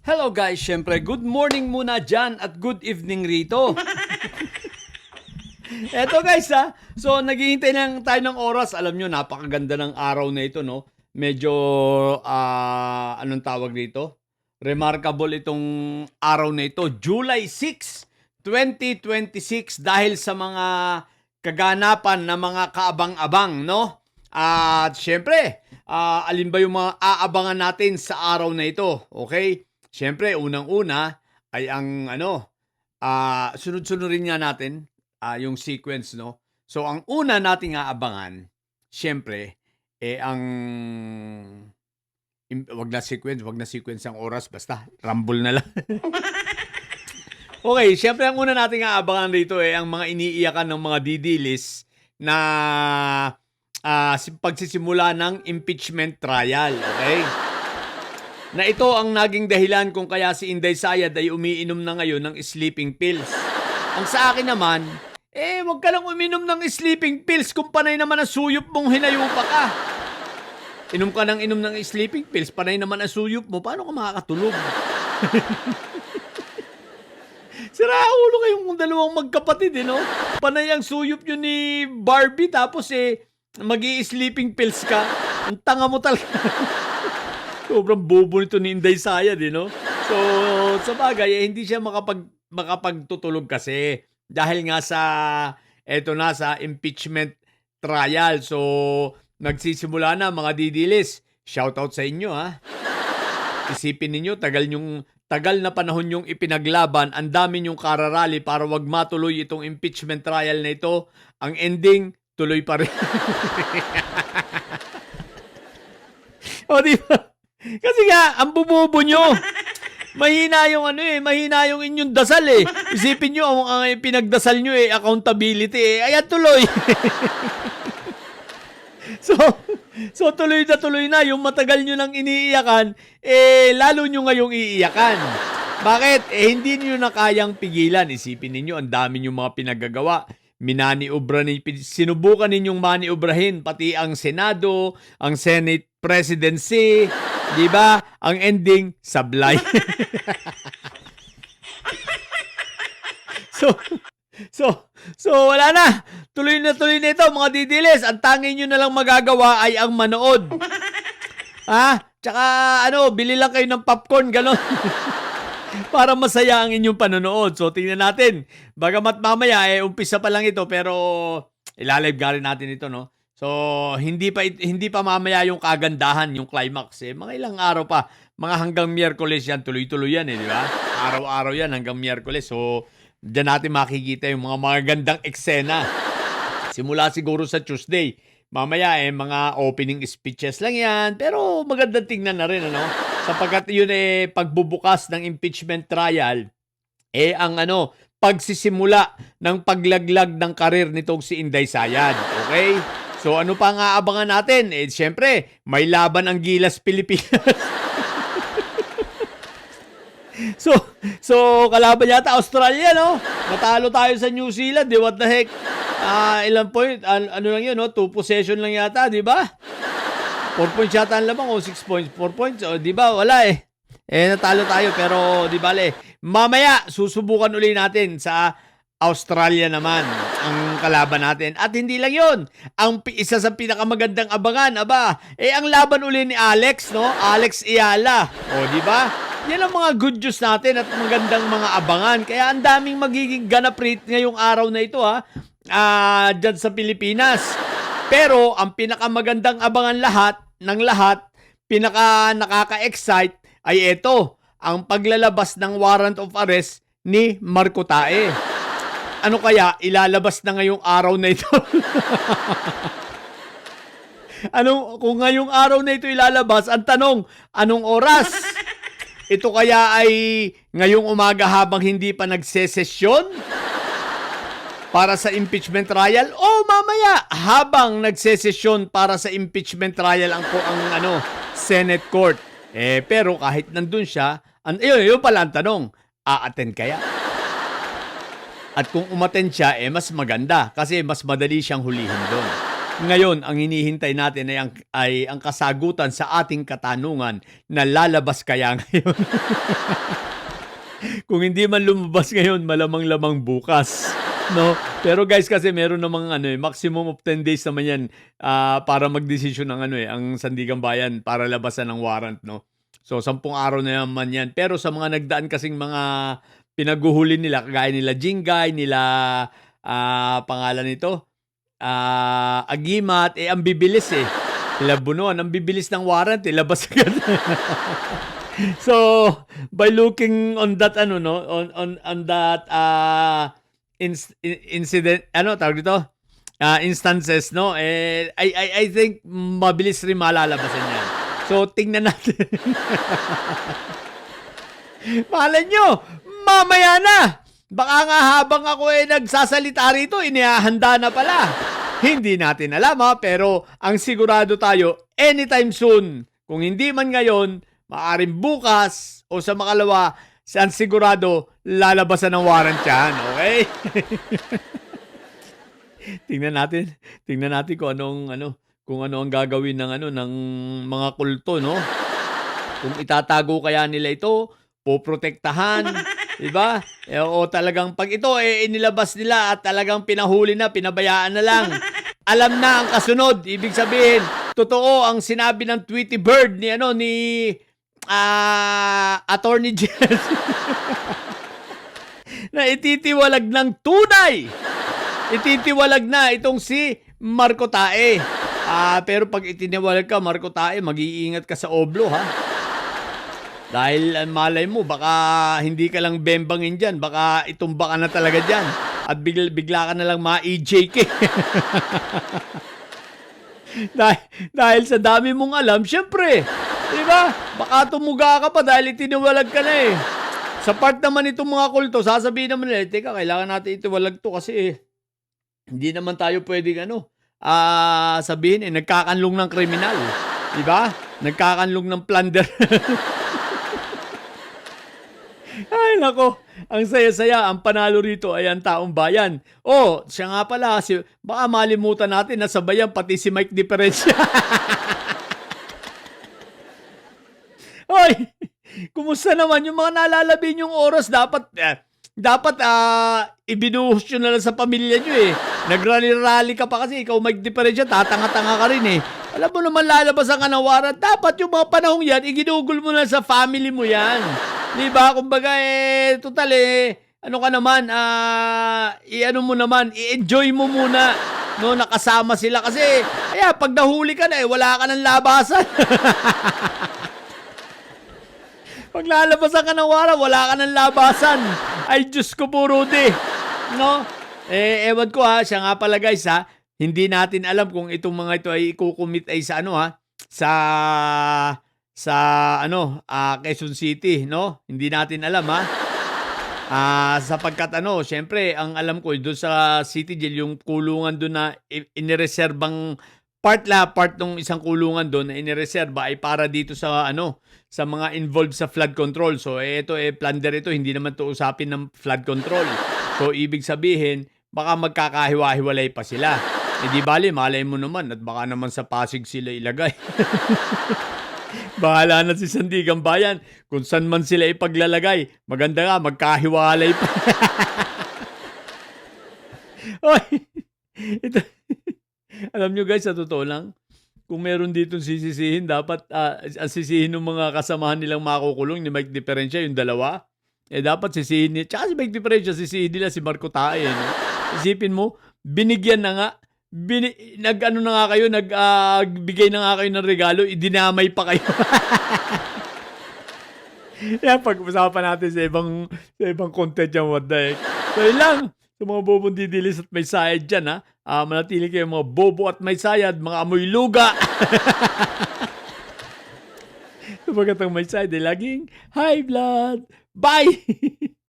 Hello guys, syempre good morning muna dyan at good evening rito. Eto guys so naghihintay lang tayo ng oras. Alam nyo, napakaganda ng araw na ito, no? Medyo, anong tawag dito? Remarkable itong araw na ito. July 6, 2026 dahil sa mga kaganapan na mga kaabang-abang, no? At syempre, alin ba yung mga aabangan natin sa araw na ito? Okay? Syempre, unang-una ay ang sunod-sunod rin nga natin yung sequence, no? So, ang una nating aabangan, syempre, ang wag na sequence ang oras, basta rumble na lang. Okay, syempre ang una nating aabangan rito ang mga iniiyakan ng mga didilis na pagsisimula ng impeachment trial, okay? Na ito ang naging dahilan kung kaya si Inday Sayad ay umiinom na ngayon ng sleeping pills. Ang sa akin naman, wag ka lang uminom ng sleeping pills kung panay naman ang suyop mong hinayupa ka. Inom ka ng sleeping pills, panay naman ang suyop mo, paano ka makakatulog? Sira ulo kayong dalawang magkapatid, no? Panay ang suyop nyo ni Barbie, tapos mag-i-sleeping pills ka. Ang tanga mo talaga. Sobrang bobo nito ni Inday Sayad, no? So, sa bagay, hindi siya makapagtutulog kasi dahil nga sa impeachment trial. So, nagsisimula na mga didilis. Shoutout sa inyo, ha? Isipin ninyo, tagal na panahon yung ipinaglaban, ang dami yung kararali para wag matuloy itong impeachment trial na ito. Ang ending, tuloy pa rin. O, di ba? Kasi nga, ang bubobo nyo. Mahina yung mahina yung inyong dasal Isipin nyo, ang pinagdasal nyo accountability Ayan, tuloy. So tuloy na yung matagal nyo nang iniiyakan, lalo nyo ngayong iiyakan. Bakit? Hindi nyo na kayang pigilan. Isipin ninyo, ang dami nyo mga pinagagawa. Sinubukan ninyong maniobrahin pati ang Senado, ang Senate presidency, di ba? Ang ending, sablay. So wala na. Tuloy na ito, mga didilis. Ang tanging nyo na lang magagawa ay ang manood. Tsaka bili lang kayo ng popcorn, gano'n. Para masaya ang inyong panonood. So, tingnan natin. Bagamat mamaya, umpisa pa lang ito, pero ilalive ka rin natin ito, no? So, hindi pa mamaya yung kagandahan, yung climax. Mga ilang araw pa. Mga hanggang Miyerkules yan, tuloy-tuloy yan, di ba? Araw-araw yan hanggang Miyerkules. So, dyan natin makikita yung mga magandang eksena. Simula siguro sa Tuesday. Mamaya mga opening speeches lang yan. Pero magandang tingnan na rin, sapagkat yun pagbubukas ng impeachment trial, ang pagsisimula ng paglaglag ng karir nitong si Inday Sayad. Okay? So ano pa nga aabangan natin? Siyempre, may laban ang Gilas Pilipinas. So kalaban yata Australia, no? Natalo tayo sa New Zealand, what the heck? Ilang point? Ano lang yun, no? 2 possession lang yata, di ba? 4 points yata ang lamang o 6 points. 4 points, di ba? Wala natalo tayo pero di bale. Mamaya, susubukan uli natin sa Australia naman ang kalaban natin. At hindi lang yun. Isa sa pinakamagandang abangan, ang laban uli ni Alex, no? Alex Ayala. O, di ba? Yan ang mga good news natin at magandang mga abangan. Kaya ang daming magiging ganap ngayong araw na ito, dyan sa Pilipinas. Pero ang pinakamagandang abangan ng lahat, pinaka nakaka-excite ay ito, ang paglalabas ng warrant of arrest ni Marco Tae. Ano kaya ilalabas na ngayong araw na ito? Kung ngayong araw na ito ilalabas, ang tanong, anong oras? Ito kaya ay ngayong umaga habang hindi pa nagsesesyon para sa impeachment trial o mamaya habang nagsesesyon para sa impeachment trial ang Senate Court. Pero kahit nandun siya, yun pala ang tanong, a-attend kaya? At kung umattend siya, mas maganda kasi mas madali siyang hulihin doon. Ngayon, ang hinihintay natin ay ang kasagutan sa ating katanungan na lalabas kaya ngayon. Kung hindi man lumabas ngayon, malamang-lamang bukas, 'no? Pero guys, kasi meron namang maximum of 10 days naman 'yan, para magdesisyon ng ang Sandigan Bayan para labasan ng warrant, 'no? So, 10 araw na naman 'yan. Pero sa mga nagdaan kasing mga pinaghuhuli nila, kagaya nila Jingay, nila, pangalan nito, Agimat, ang bibilis, eh. Nila Bunuan, ang bibilis ng warrant, labas agad. So, by looking on that no, on that incident, tawag dito? Instances, no, I think mabilis rin malalabasan 'yan. So, tingnan natin. Malay nyo, mamaya na. Baka nga habang ako nagsasalita rito, inihahanda na pala. Hindi natin alam pero ang sigurado tayo, anytime soon, kung hindi man ngayon, maaaring bukas o sa makalawa, ang sigurado, lalabasan ng warrant yan, okay? Tingnan natin kung ano ang gagawin ng mga kulto, no? Kung itatago kaya nila ito, poprotektahan, 'di ba? O talagang pag ito inilabas nila at talagang pinahuli na, pinabayaan na lang. Alam na ang kasunod, ibig sabihin, totoo ang sinabi ng Tweety Bird ni Attorney Jess. Na ititiwalag ng tunay. Ititiwalag na itong si Marco Tae. Pero pag itiniwalag ka, Marco Tae, mag-iingat ka sa oblo, ha? Dahil malay mo, baka hindi ka lang bembangin dyan. Baka itumba ka na talaga dyan. At bigla ka na lang ma-EJK. dahil sa dami mong alam, syempre, di ba? Baka tumuga ka pa dahil itiniwalag ka na eh. Sa part naman itong mga kulto, sasabihin naman nila, teka, kailangan natin itiwalag to kasi hindi naman tayo pwedeng sabihin nagkakanlong ng kriminal. Di ba? Nagkakanlong ng plunder. Ay, nako. Ang saya-saya. Ang panalo rito ay ang taong bayan. Siya nga pala. Baka malimutan natin na sabayan pati si Mike Diferensya. Hoy! Kumusta naman yung mga nalalabi yung oras? Dapat ibinuhos nyo na lang sa pamilya nyo eh. Nagrally-rally ka pa kasi ikaw Mike Diferensya. Tatanga-tanga ka rin eh. Alam mo naman lalabasan ka ng warrant. Dapat yung mga panahong yan, iginugol mo na sa family mo yan. Diba? Kumbaga total ano ka naman, mo naman, i-enjoy mo muna. No, nakasama sila kasi, pag nahuli ka na wala ka ng labasan. Pag lalabasan ka ng warrant, wala ka ng labasan. Ay, Diyos ko po, Rudy. No? Ewan ko siya nga pala guys hindi natin alam kung itong mga ito ay ikukumit ay sa Quezon City, no? Hindi natin alam sapagkat syempre ang alam ko doon sa City Jail yung kulungan doon na inireserbang part ng isang kulungan doon na inireserba ay para dito sa sa mga involved sa flood control. So ito plunder ito, hindi naman to usapin ng flood control. So ibig sabihin baka magkakahiwa-hiwalay pa sila. Di bali, malay mo naman at baka naman sa Pasig sila ilagay. Bahala na si Sandigan Bayan kung saan man sila ipaglalagay. Maganda nga, magkahiwalay pa. Oy, ito, alam nyo guys, sa totoo lang, kung meron dito sisisihin, dapat ang sisihin ng mga kasamahan nilang makukulong ni Mike Diferensya, yung dalawa. Dapat sisihin niya. Tsaka si Mike Diferensya, sisihin nila si Marco Tae. No? Isipin mo, binigyan na nga, nag-ano na nga kayo, nagbigay na nga kayo ng regalo, idinamay pa kayo. Yan, pag-usapan natin sa ibang content yan, what the heck. So, yun lang. Sa mga bobong didilis at may sayad dyan, manatili kayo mga bobo at may sayad, mga amoy luga. Sabagat ang may sayad, laging high blood. Bye!